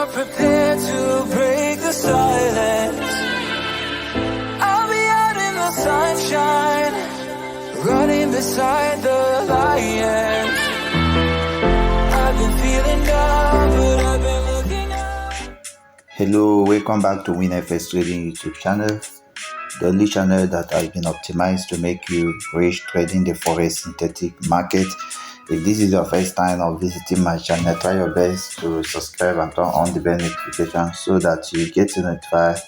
are prepared to break the silence, I'll be out in the sunshine, running beside the lion. I've been feeling down, but I've been looking up. Hello, welcome back to WINFXTRADING YouTube channel, the only channel that has been optimized to make you rich trading the Forex synthetic market. If this is your first time of visiting my channel, try your best to subscribe and turn on the bell notification so that you get notified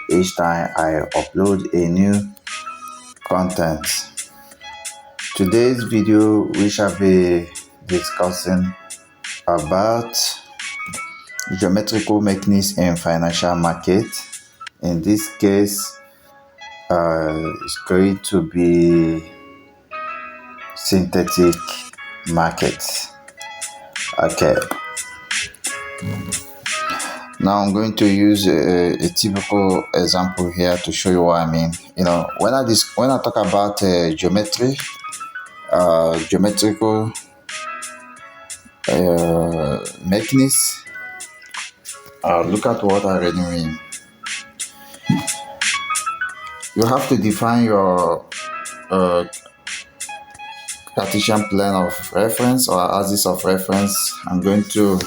each time I upload a new content. Today's video we shall be discussing about geometrical mechanics in financial market. In this case, it's going to be synthetic market. Okay, now I'm going to use a typical example here to show you what I mean. When I talk about geometrical mechanics, look at what I really mean. You have to define your Cartesian plane of reference or axis of reference. I'm going to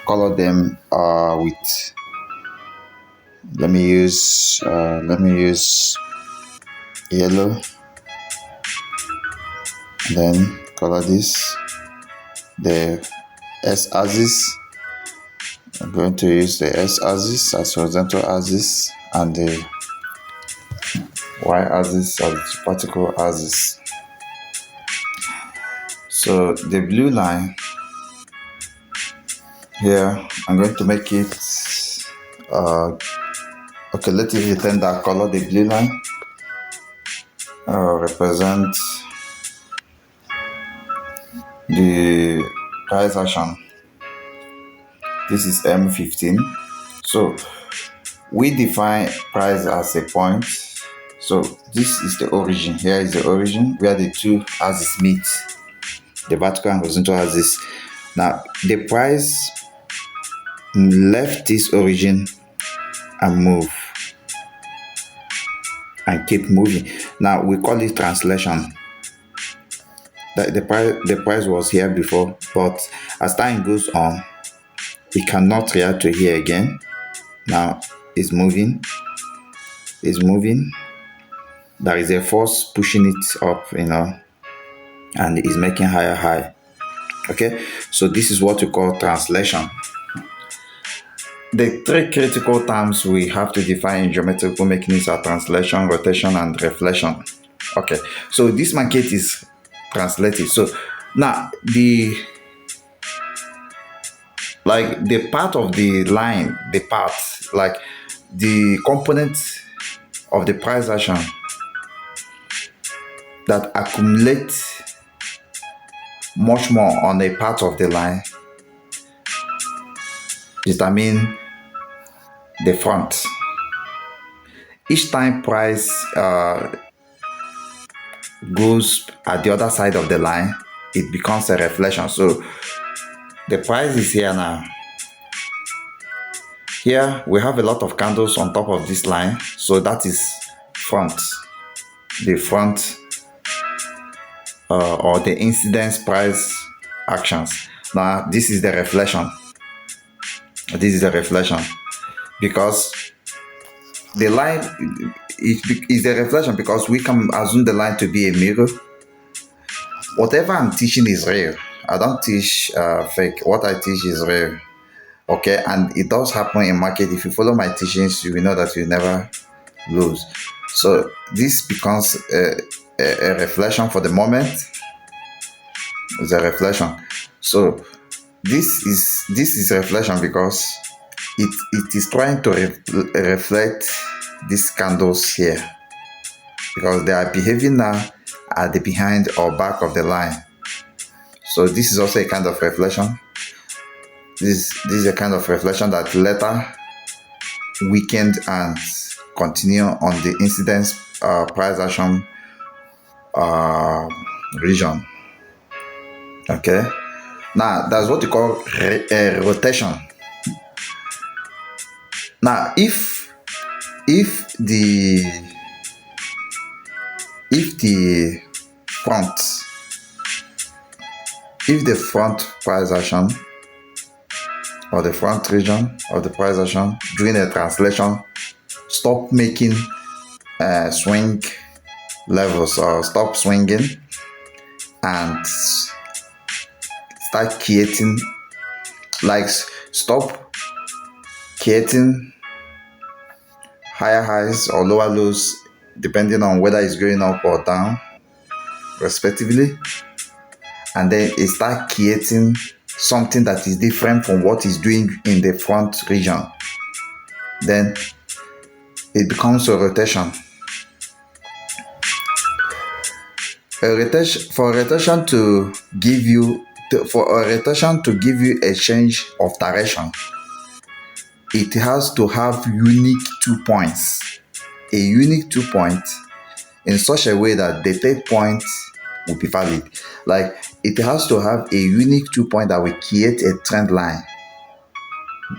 color them with, let me use yellow, then color this the s-axis. I'm going to use the s-axis as horizontal axis and the y-axis as the vertical axis. So the blue line here, I'm going to make it okay, let it retain that color. The blue line represent the price action. This is M15. So we define price as a point. So this is the origin. Here is the origin where the two axes meet, the vertical and horizontal axis. Now the price left this origin and move and keep moving. Now we call it translation. The price was here before, but as time goes on, it cannot react to here again. Now it's moving. There is a force pushing it up, and it's making higher high. Okay, so this is what we call translation. The three critical terms we have to define in geometrical mechanics are translation, rotation, and reflection. Okay, so this market is translated. So now the part of the line, the component of the price action that accumulate much more on a part of the line determine the front. Each time price goes at the other side of the line, it becomes a reflection. So the price is here now. Here we have a lot of candles on top of this line, so that is front. The front or the incidence price actions. Now this is the reflection. Because the line is a reflection, because we can assume the line to be a mirror. Whatever I'm teaching is real. I don't teach fake. What I teach is real. Okay, and it does happen in market. If you follow my teachings, you will know that you never lose. So this becomes a reflection for the moment. It's a reflection. So this is a reflection because it is trying to reflect these candles here, because they are behaving now at the behind or back of the line. So this is also a kind of reflection. This is a kind of reflection that later weakened and continue on the incidence price action region. Okay, now that's what we call rotation. Now, if the if the front if the front price action or the front region of the price action during a translation stop making swing levels or stop swinging and start creating, like stop creating higher highs or lower lows depending on whether it's going up or down respectively, and then it start creating something that is different from what it's doing in the front region, then it becomes a rotation. For a rotation to give you a change of direction, it has to have unique 2 points. A unique 2 points in such a way that the third point will be valid. Like it has to have a unique 2 point that will create a trend line.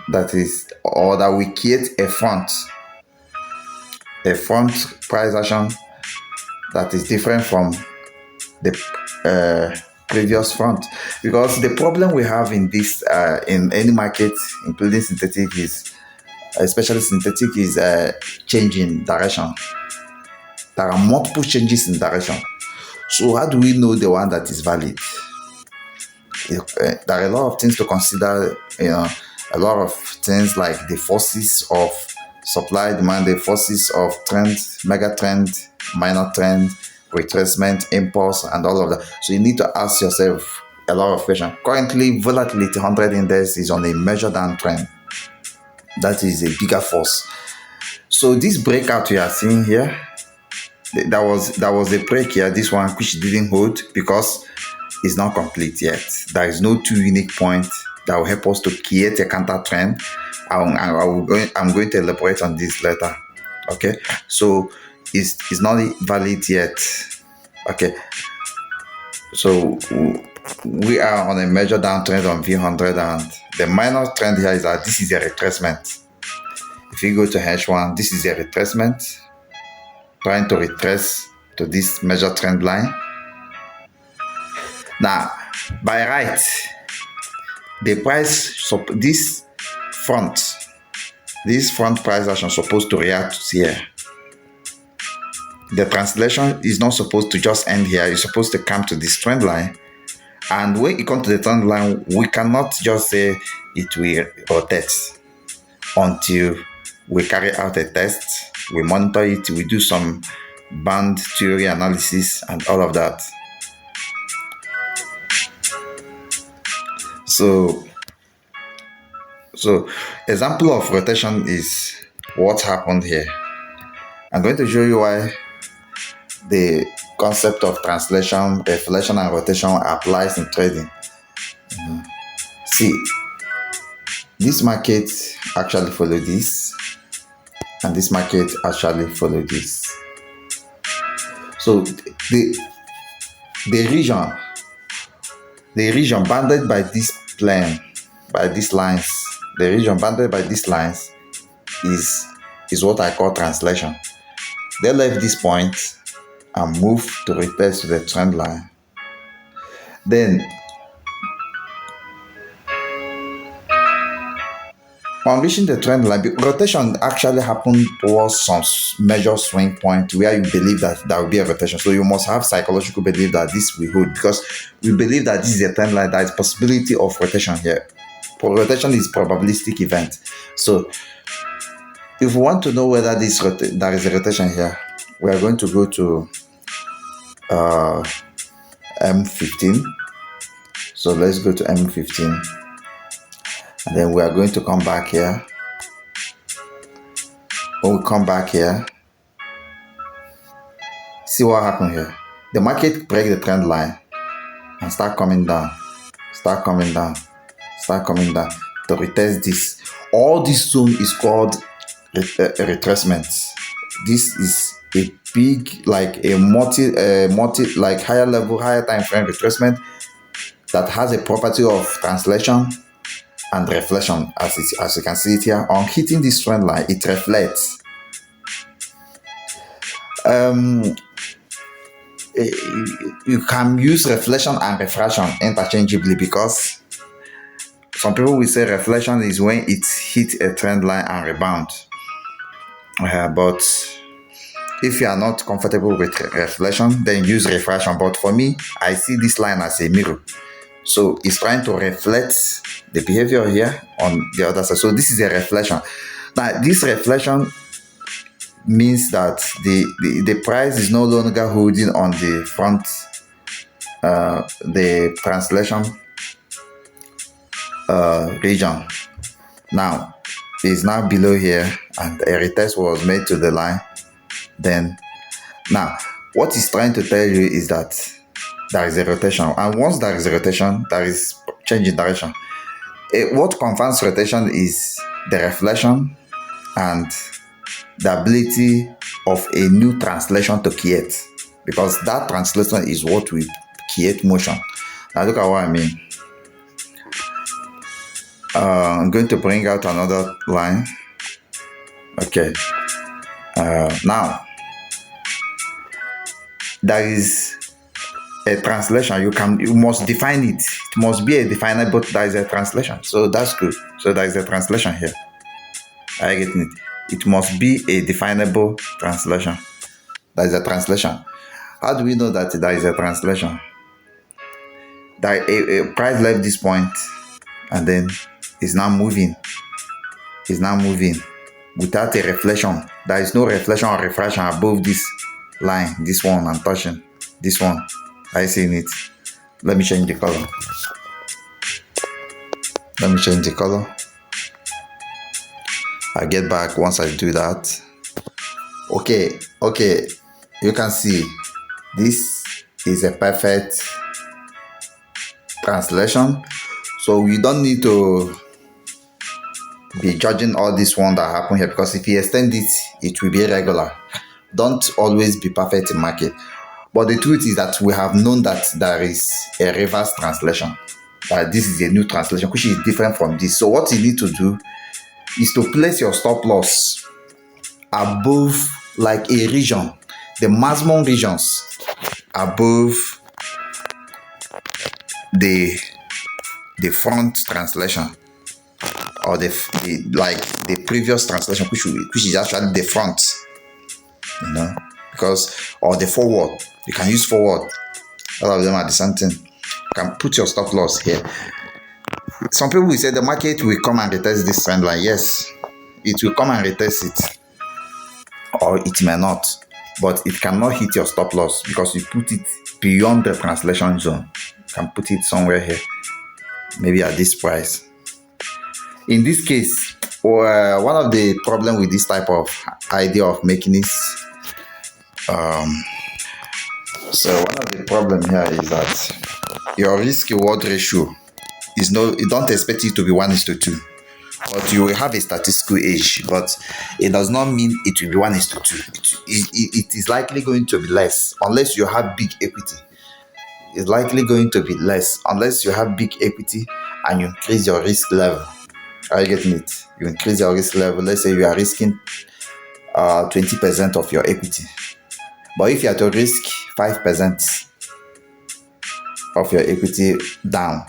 That is, or that will create a front price action that is different from the previous front. Because the problem we have in this in any market, including synthetic, is especially synthetic, is changing direction. There are multiple changes in direction. So how do we know the one that is valid? There are a lot of things to consider, a lot of things like the forces of supply, demand, the forces of trend, mega trend, minor trend, retracement, impulse, and all of that. So you need to ask yourself a lot of questions. Currently, volatility 100 index is on a measure down trend. That is a bigger force. So this breakout you are seeing here, that was a break here, this one which didn't hold because it's not complete yet. There is no 2 unique points that will help us to create a counter trend. I'm going to elaborate on this later. Okay, so it's not valid yet. Okay, so we are on a major downtrend on V100, and the minor trend here is that this is a retracement. If you go to H1, this is a retracement, trying to retrace to this major trend line. Now, by right, the price, this front price action supposed to react here. The translation is not supposed to just end here. It's supposed to come to this trend line. And when it comes to the trend line, we cannot just say it will rotate until we carry out a test, we monitor it, we do some band theory analysis and all of that. So example of rotation is what happened here. I'm going to show you why the concept of translation, reflection, and rotation applies in trading. See, this market actually follow this, and this market actually follow this. So the region bounded by this plane, by these lines, the region bounded by these lines is what I call translation. They left this point and move to retest to the trend line. Then on reaching the trend line, rotation actually happened towards some major swing point where you believe that there will be a rotation. So you must have psychological belief that this will hold, because we believe that this is a trend line. There is possibility of rotation here. Rotation is probabilistic event. So if we want to know whether there is a rotation here, we are going to go to M15. So let's go to M15. And then we are going to come back here. When we come back here, see what happened here. The market break the trend line and start coming down to retest this. All this zone is called retracement. This is a big, like a multi like higher level, higher time frame retracement that has a property of translation and reflection, as you can see it here. On hitting this trend line, it reflects. You can use reflection and refraction interchangeably, because some people will say reflection is when it hits a trend line and rebound. But if you are not comfortable with reflection, then use refraction. But for me, I see this line as a mirror. So it's trying to reflect the behavior here on the other side. So this is a reflection. Now, this reflection means that the price is no longer holding on the front, the translation region. Now, it's now below here, and a retest was made to the line. Then, now, what it's trying to tell you is that there is a rotation, and once there is a rotation, there is change in direction. What confirms rotation is the reflection and the ability of a new translation to create, because that translation is what will create motion. Now look at what I mean. I'm going to bring out another line. Okay. Now there is a translation. You must define it. It must be a definable, but there is a translation. So that's good. So there is a translation here. Are you getting it? It must be a definable translation. There is a translation. How do we know that there is a translation? That a price left this point and then is now moving. Is now moving without a reflection. There is no reflection or refraction above this line. This one I'm touching. This one. Are you seeing it? Let me change the color. Let me change the color. I'll get back once I do that. Okay, you can see this is a perfect translation. So you don't need to be judging all this one that happened here, because if you extend it, it will be irregular. Don't always be perfect in market. But the truth is that we have known that there is a reverse translation. That this is a new translation, which is different from this. So what you need to do is to place your stop loss above, like a region, the maximum regions above the front translation, or the previous translation, which is actually the front, because, or the forward. You can use forward. All of them are the same thing. You can put your stop loss here. Some people will say the market will come and retest this trend line. Yes, it will come and retest it, or it may not, but it cannot hit your stop loss because you put it beyond the translation zone. You can put it somewhere here, maybe at this price. In this case, one of the problem with this type of idea of making this, so one of the problem here is that your risk reward ratio is you don't expect it to be 1:2, but you will have a statistical edge, but it does not mean it will be 1:2. It is likely going to be less unless you have big equity. It's likely going to be less unless you have big equity and you increase your risk level. Are you getting it? You increase your risk level. Let's say you are risking 20% of your equity, but if you are to risk 5% of your equity down,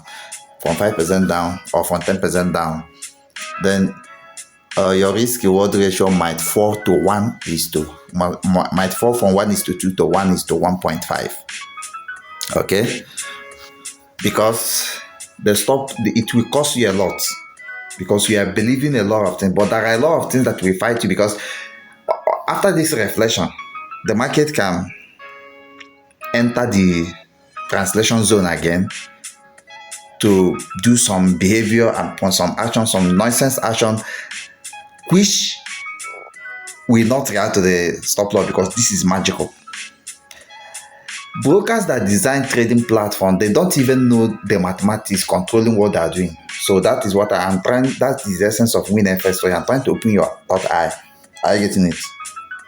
from 5% down or from 10% down, then your risk reward ratio might fall to might fall from 1:2 to 1:1.5. Okay, because it will cost you a lot, because you are believing a lot of things, but there are a lot of things that will fight you, because after this reflection, the market can enter the translation zone again to do some behavior and some action, some nonsense action, which will not react to the stop loss, because this is magical. Brokers that design trading platform, they don't even know the mathematics controlling what they are doing. So that is what I am trying. That is the essence of WINFXTRADING. I'm trying to open your third eye. Are you getting it?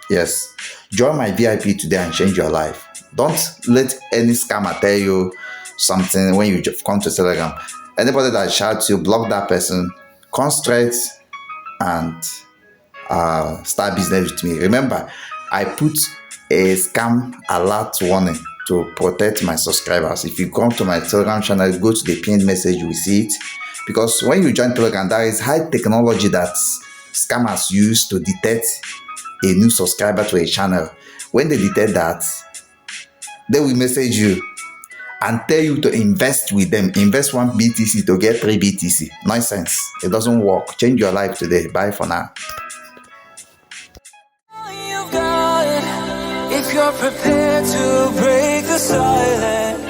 Yes. Join my VIP today and change your life. Don't let any scammer tell you something when you come to Telegram. Anybody that shouts you, block that person, come straight and start business with me. Remember, I put a scam alert warning to protect my subscribers. If you come to my Telegram channel, go to the pinned message, you will see it. Because when you join Telegram, there is high technology that scammers use to detect a new subscriber to a channel. When they detect that, they will message you and tell you to invest with them. Invest 1 BTC to get 3 BTC. Nonsense. It doesn't work. Change your life today. Bye for now. If you're prepared to break the silence,